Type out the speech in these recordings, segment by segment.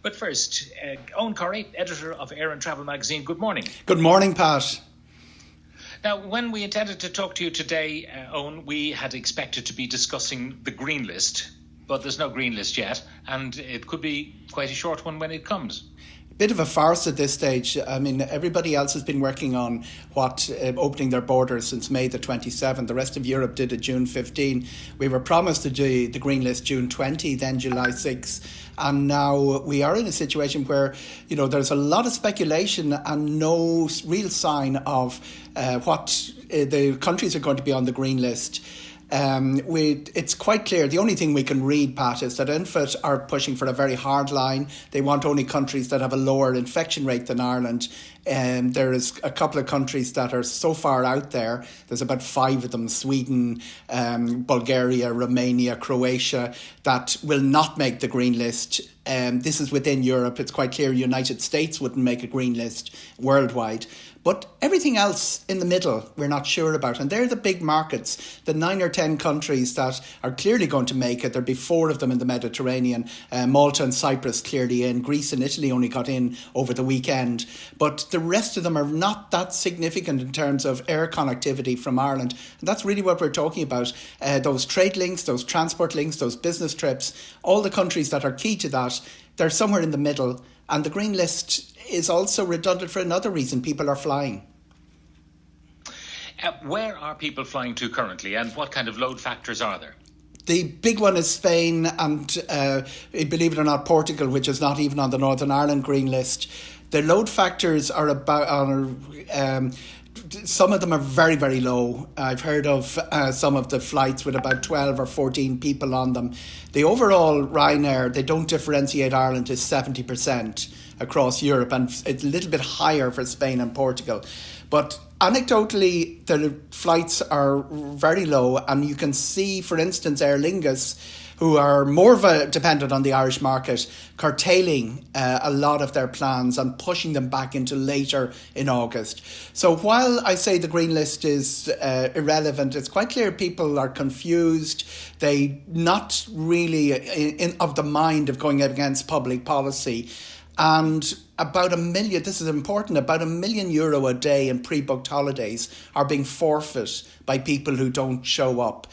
But first, Eoghan Corry, editor of Air and Travel magazine. Good morning. Good morning, Pat. Now, when we intended to talk to you today, Eoghan, we had expected to be discussing the green list, but there's no green list yet, and it could be quite a short one when it comes. Bit of a farce at this stage. I mean, everybody else has been working on opening their borders since May the 27th. The rest of Europe did it June 15. We were promised to do the green list June 20, then July 6. And now we are in a situation where, there's a lot of speculation and no real sign of what the countries are going to be on the green list. It's quite clear. The only thing we can read, Pat, is that INFIT are pushing for a very hard line. They want only countries that have a lower infection rate than Ireland. There is a couple of countries that are so far out there. There's about 5 of them: Sweden, Bulgaria, Romania, Croatia, that will not make the green list. This is within Europe. It's quite clear United States wouldn't make a green list worldwide. But everything else in the middle, we're not sure about. And they're the big markets, the 9 or 10 countries that are clearly going to make it. There'll be 4 of them in the Mediterranean. Malta and Cyprus clearly in. Greece and Italy only got in over the weekend. But the rest of them are not that significant in terms of air connectivity from Ireland. And that's really what we're talking about. Those trade links, those transport links, those business trips, all the countries that are key to that, they're somewhere in the middle. And the green list is also redundant for another reason: people are flying. Where are people flying to currently, and what kind of load factors are there? The big one is Spain and, believe it or not, Portugal, which is not even on the Northern Ireland green list. The load factors are some of them are very, very low. I've heard of some of the flights with about 12 or 14 people on them. The overall Ryanair, they don't differentiate Ireland, is 70% across Europe, and it's a little bit higher for Spain and Portugal. But anecdotally, the flights are very low, and you can see, for instance, Aer Lingus, who are more dependent on the Irish market, curtailing a lot of their plans and pushing them back into later in August. So while I say the green list is irrelevant, it's quite clear people are confused. They not really of the mind of going against public policy. And about €1 million, this is important, about €1 million a day in pre-booked holidays are being forfeit by people who don't show up.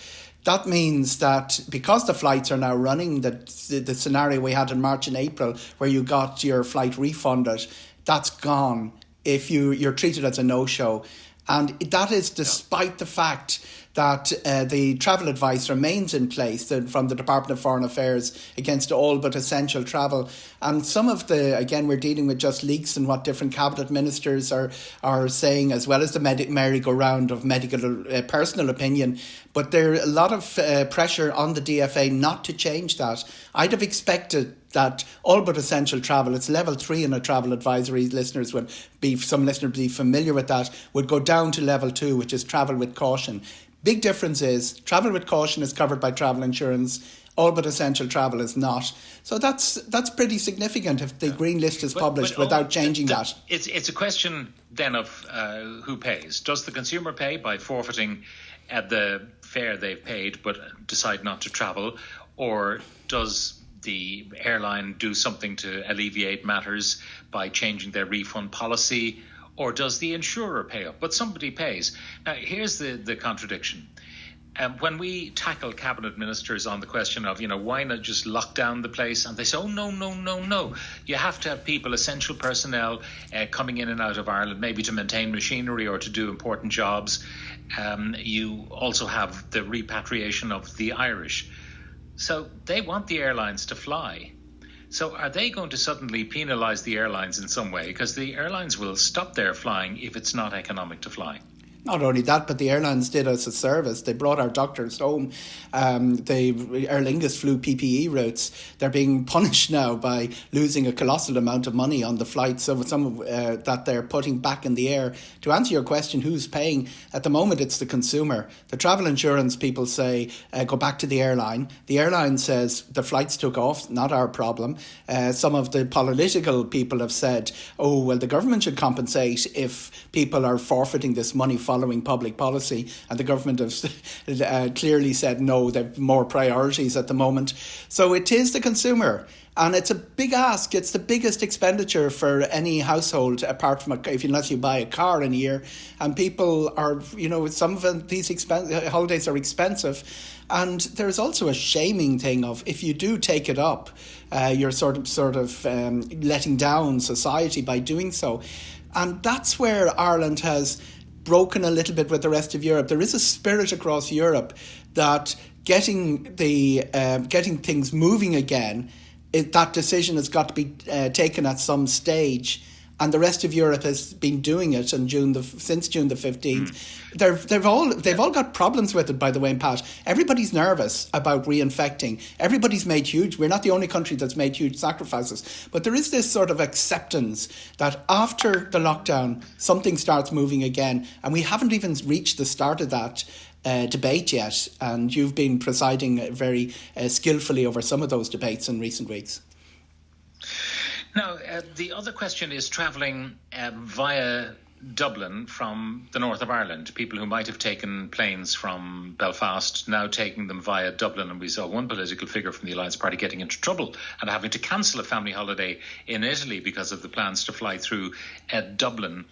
That means that because the flights are now running, the scenario we had in March and April where you got your flight refunded, that's gone if you're treated as a no-show. And that is despite the fact that the travel advice remains in place from the Department of Foreign Affairs against all but essential travel. And some of again, we're dealing with just leaks and what different cabinet ministers are saying, as well as the merry-go-round of medical personal opinion. But there's a lot of pressure on the DFA not to change that. I'd have expected that all but essential travel, it's level 3 in a travel advisory, some listeners would be familiar with that, would go down to level 2, which is travel with caution. Big difference is travel with caution is covered by travel insurance. All but essential travel is not. So that's pretty significant if the green list is published without changing that. It's a question then of who pays. Does the consumer pay by forfeiting the fare they've paid but decide not to travel, or does the airline do something to alleviate matters by changing their refund policy, or does the insurer pay up? But somebody pays. Now, here's the contradiction. When we tackle cabinet ministers on the question of, why not just lock down the place? And they say, oh, no. You have to have people, essential personnel, coming in and out of Ireland, maybe to maintain machinery or to do important jobs. You also have the repatriation of the Irish. So they want the airlines to fly. So are they going to suddenly penalise the airlines in some way? Because the airlines will stop their flying if it's not economic to fly. Not only that, but the airlines did us a service. They brought our doctors home. Aer Lingus flew PPE routes. They're being punished now by losing a colossal amount of money on the flights. So some of that they're putting back in the air. To answer your question, who's paying? At the moment, it's the consumer. The travel insurance people say, go back to the airline. The airline says the flights took off, not our problem. Some of the political people have said, oh, well, the government should compensate if people are forfeiting this money following public policy, and the government have clearly said no, they've more priorities at the moment. So it is the consumer. And it's a big ask. It's the biggest expenditure for any household, apart from unless you buy a car in a year. And people are, some of these holidays are expensive. And there's also a shaming thing of, if you do take it up, you're sort of letting down society by doing so. And that's where Ireland has broken a little bit with the rest of Europe. There is a spirit across Europe that getting things moving again, that decision has got to be taken at some stage, and the rest of Europe has been doing it. And since June the 15th, they've all got problems with it. By the way, Pat, everybody's nervous about reinfecting. Everybody's made huge. We're not the only country that's made huge sacrifices, but there is this sort of acceptance that after the lockdown, something starts moving again, and we haven't even reached the start of that debate yet, and you've been presiding very skillfully over some of those debates in recent weeks. Now, the other question is travelling via Dublin from the north of Ireland. People who might have taken planes from Belfast now taking them via Dublin, and we saw one political figure from the Alliance Party getting into trouble and having to cancel a family holiday in Italy because of the plans to fly through Dublin.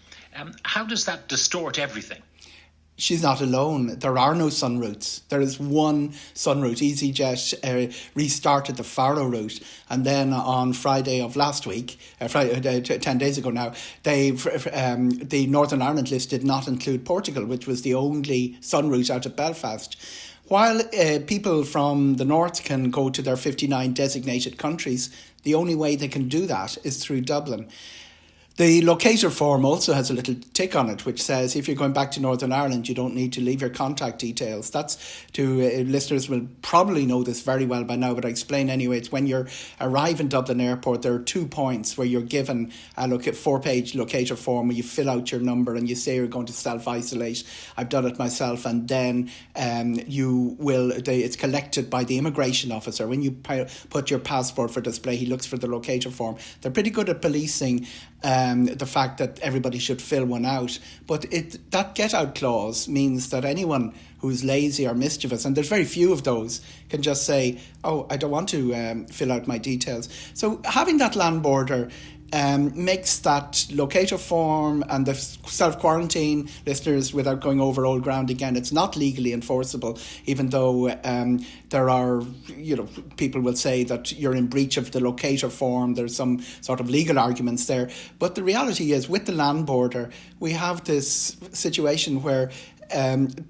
How does that distort everything? She's not alone. There are no sun routes. There is one sun route. EasyJet restarted the Faro route, and then on Friday of last week, 10 days ago now, the Northern Ireland list did not include Portugal, which was the only sun route out of Belfast. While people from the north can go to their 59 designated countries, the only way they can do that is through Dublin. The locator form also has a little tick on it, which says if you're going back to Northern Ireland, you don't need to leave your contact details. That's listeners will probably know this very well by now, but I explain anyway. It's when you arrive in Dublin Airport, there are 2 points where you're given a 4-page locator form where you fill out your number and you say you're going to self-isolate. I've done it myself, and then it's collected by the immigration officer. When you put your passport for display, he looks for the locator form. They're pretty good at policing the fact that everybody should fill one out. But that get-out clause means that anyone who's lazy or mischievous, and there's very few of those, can just say, oh, I don't want to fill out my details. So having that land border makes that locator form and the self-quarantine, listeners, without going over old ground again, it's not legally enforceable, even though there are, people will say that you're in breach of the locator form. There's some sort of legal arguments there. But the reality is, with the land border, we have this situation where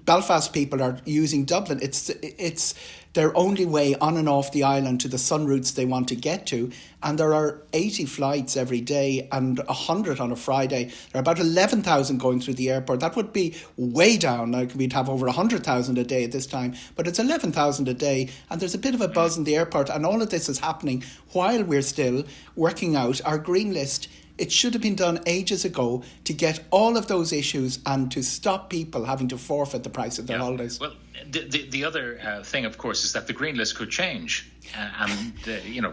Belfast people are using Dublin. It's their only way on and off the island to the sun routes they want to get to. And there are 80 flights every day and 100 on a Friday. There are about 11,000 going through the airport. That would be way down. We'd have over 100,000 a day at this time. But it's 11,000 a day. And there's a bit of a buzz in the airport. And all of this is happening while we're still working out our green list. It should have been done ages ago to get all of those issues and to stop people having to forfeit the price of their holidays. Well, the other thing, of course, is that the green list could change.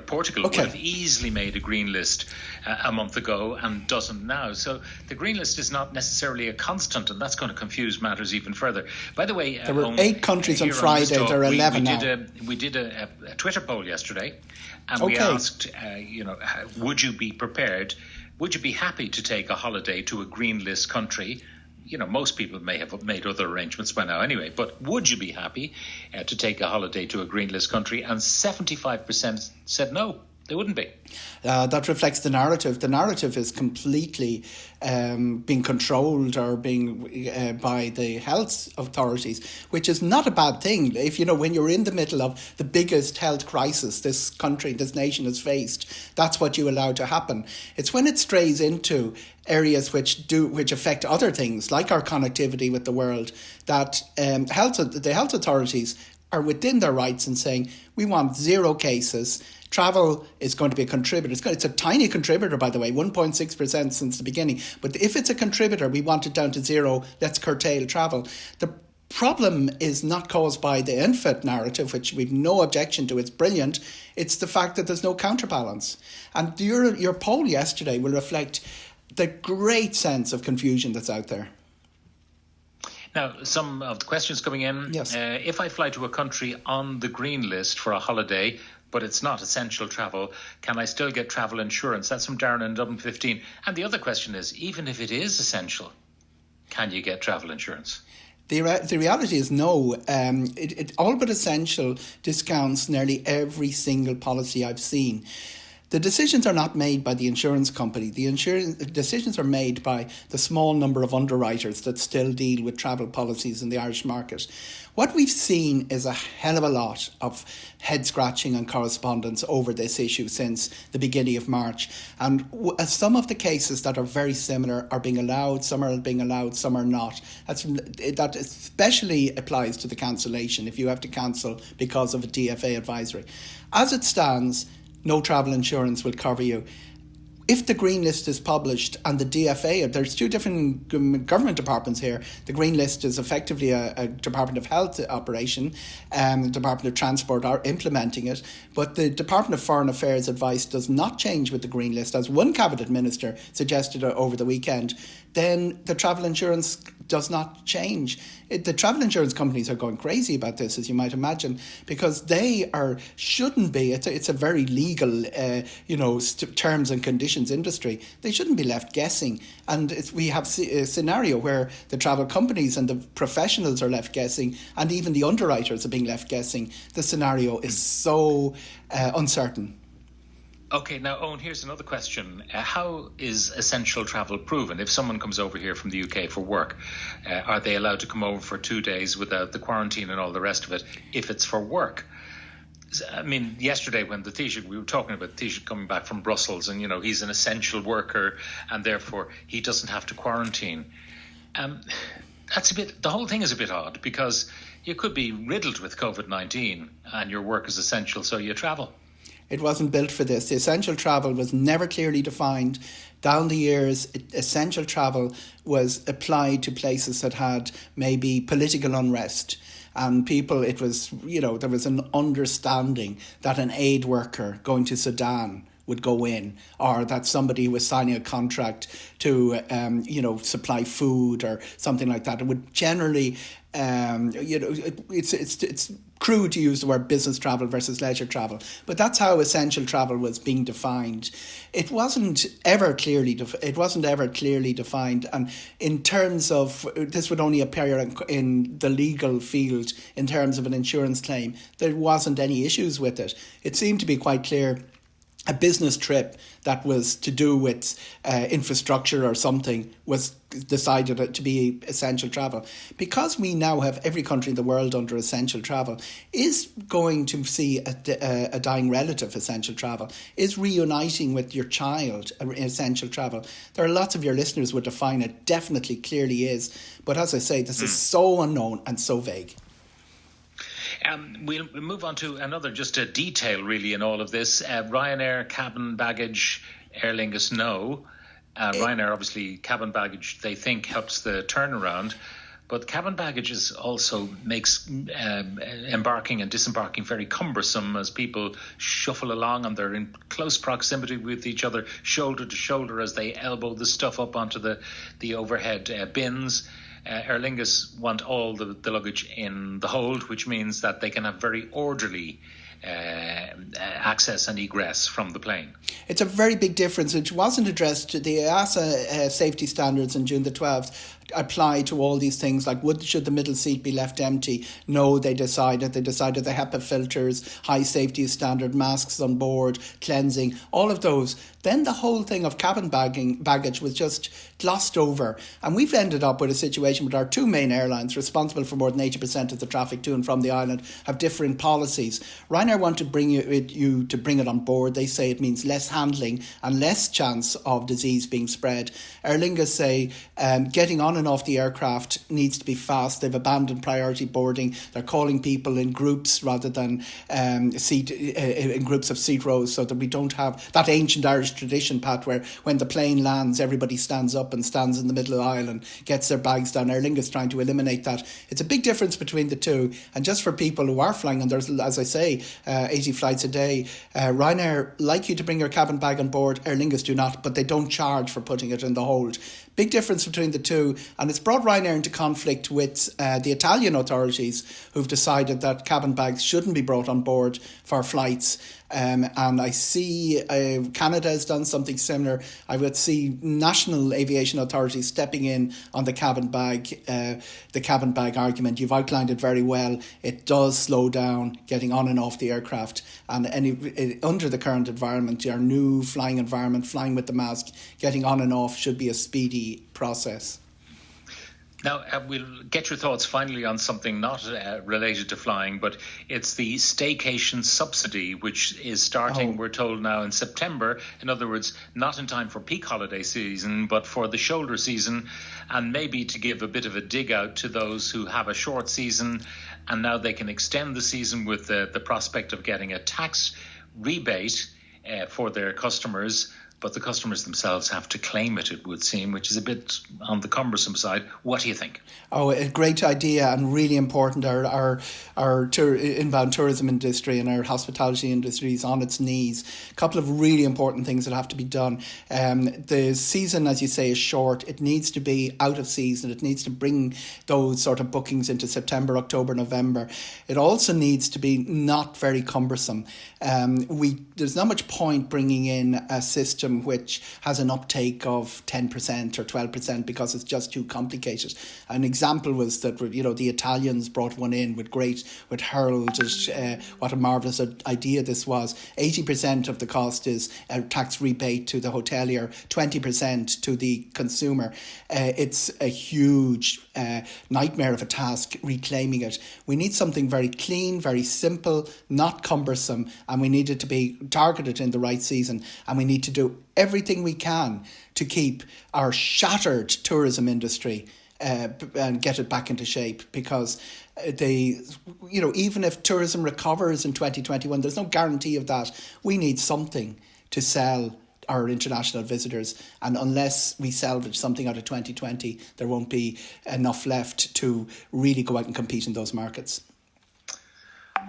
Portugal would have easily made a green list a month ago and doesn't now. So the green list is not necessarily a constant, and that's going to confuse matters even further. By the way, there were 8 countries on Friday. Newstalk, there are 11 now. We did a Twitter poll yesterday, and we asked, would you be prepared? Would you be happy to take a holiday to a green list country? Most people may have made other arrangements by now anyway, but would you be happy to take a holiday to a green list country? And 75% said no, they wouldn't be. That reflects the narrative. The narrative is completely being controlled or being by the health authorities, which is not a bad thing. When you're in the middle of the biggest health crisis this nation has faced, that's what you allow to happen. It's when it strays into areas which affect other things, like our connectivity with the world, that the health authorities are within their rights in saying, we want 0 cases. Travel is going to be a contributor. It's a tiny contributor, by the way, 1.6% since the beginning. But if it's a contributor, we want it down to 0. Let's curtail travel. The problem is not caused by the unfit narrative, which we've no objection to. It's brilliant. It's the fact that there's no counterbalance. And your poll yesterday will reflect the great sense of confusion that's out there. Now, some of the questions coming in. Yes. If I fly to a country on the green list for a holiday, but it's not essential travel, can I still get travel insurance? That's from Darren in Dublin 15. And the other question is, even if it is essential, can you get travel insurance? The reality is no. All but essential discounts nearly every single policy I've seen. The decisions are not made by the insurance company. The decisions are made by the small number of underwriters that still deal with travel policies in the Irish market. What we've seen is a hell of a lot of head scratching and correspondence over this issue since the beginning of March. And some of the cases that are very similar are being allowed, some are being allowed, some are not. That especially applies to the cancellation, if you have to cancel because of a DFA advisory. As it stands, no travel insurance will cover you. If the Green List is published and the DFA, there's two different government departments here. The Green List is effectively a Department of Health operation, the Department of Transport are implementing it, but the Department of Foreign Affairs advice does not change with the Green List, as one Cabinet Minister suggested over the weekend. Then the travel insurance does not change. The travel insurance companies are going crazy about this, as you might imagine, because shouldn't be. It's a very legal, terms and conditions industry. They shouldn't be left guessing. And we have a scenario where the travel companies and the professionals are left guessing, and even the underwriters are being left guessing. The scenario is so uncertain. Okay, now, Eoghan, here's another question. How is essential travel proven? If someone comes over here from the UK for work, are they allowed to come over for 2 days without the quarantine and all the rest of it if it's for work? I mean, yesterday when we were talking about the Taoiseach coming back from Brussels and, he's an essential worker and therefore he doesn't have to quarantine. The whole thing is a bit odd because you could be riddled with COVID-19 and your work is essential, so you travel. It wasn't built for this. The essential travel was never clearly defined. Down the years, essential travel was applied to places that had maybe political unrest. And there was an understanding that an aid worker going to Sudan would go in, or that somebody who was signing a contract to, supply food or something like that. It would generally, it's crude to use the word business travel versus leisure travel, but that's how essential travel was being defined. It wasn't ever clearly defined, and in terms of this would only appear in the legal field in terms of an insurance claim. There wasn't any issues with it. It seemed to be quite clear. A business trip that was to do with infrastructure or something was decided to be essential travel. Because we now have every country in the world under essential travel, is going to see a dying relative essential travel, is reuniting with your child essential travel. There are lots of your listeners would define it, definitely, clearly is. But as I say, this is so unknown and so vague. We'll move on to another, just a detail really in all of this. Ryanair, cabin baggage, Aer Lingus, no. Ryanair, obviously, cabin baggage, they think helps the turnaround. But cabin baggage also makes embarking and disembarking very cumbersome as people shuffle along and they're in close proximity with each other, shoulder to shoulder, as they elbow the stuff up onto the overhead bins. Aer Lingus want all the luggage in the hold, which means that they can have very orderly access and egress from the plane. It's a very big difference, which wasn't addressed to the EASA safety standards on June the 12th. Apply to all these things, like should the middle seat be left empty? No, they decided the HEPA filters, high safety standard, masks on board, cleansing, all of those. Then the whole thing of cabin baggage was just glossed over, and we've ended up with a situation with our two main airlines responsible for more than 80% of the traffic to and from the island have different policies. Ryanair want to bring you to bring it on board. They say it means less handling and less chance of disease being spread. Aer Lingus say getting on and off the aircraft needs to be fast. They've abandoned priority boarding. They're calling people in groups rather than in groups of seat rows, so that we don't have that ancient Irish tradition, Pat, where when the plane lands, everybody stands up and stands in the middle of the aisle and gets their bags down. Aer Lingus trying to eliminate that. It's a big difference between the two. And just for people who are flying, and there's, as I say, 80 flights a day, Ryanair like you to bring your cabin bag on board. Aer Lingus do not, but they don't charge for putting it in the hold. Big difference between the two, and it's brought Ryanair into conflict with the Italian authorities, who've decided that cabin bags shouldn't be brought on board for flights. And I see Canada has done something similar. I would see national aviation authorities stepping in on the cabin bag argument. You've outlined it very well. It does slow down getting on and off the aircraft, and under the current environment, our new flying environment, flying with the mask, getting on and off should be a speedy process. Now, we'll get your thoughts finally on something not related to flying, but it's the staycation subsidy, which is starting, we're told now, in September. In other words, not in time for peak holiday season, but for the shoulder season, and maybe to give a bit of a dig out to those who have a short season, and now they can extend the season with the prospect of getting a tax rebate for their customers. But the customers themselves have to claim it would seem, which is a bit on the cumbersome side. What do you think? Oh, a great idea and really important. Our inbound tourism industry and our hospitality industry is on its knees. A couple of really important things that have to be done. The season, as you say, is short. It needs to be out of season. It needs to bring those sort of bookings into September, October, November. It also needs to be not very cumbersome. There's not much point bringing in a system which has an uptake of 10% or 12% because it's just too complicated. An example was that, the Italians brought one in with heralded what a marvellous idea this was. 80% of the cost is a tax rebate to the hotelier, 20% to the consumer. It's a huge nightmare of a task reclaiming it. We need something very clean, very simple, not cumbersome, and we need it to be targeted in the right season, and we need to do everything we can to keep our shattered tourism industry and get it back into shape, because even if tourism recovers in 2021, there's no guarantee of that. We need something to sell our international visitors, and unless we salvage something out of 2020, there won't be enough left to really go out and compete in those markets.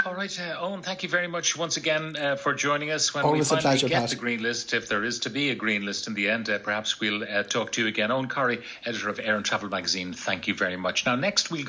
All right, Eoghan, thank you very much once again for joining us. When Always we finally pleasure, get Pat. the green list, if there is to be a green list in the end, perhaps we'll talk to you again. Eoghan Corry, editor of Air and Travel magazine, thank you very much. Now, next we'll go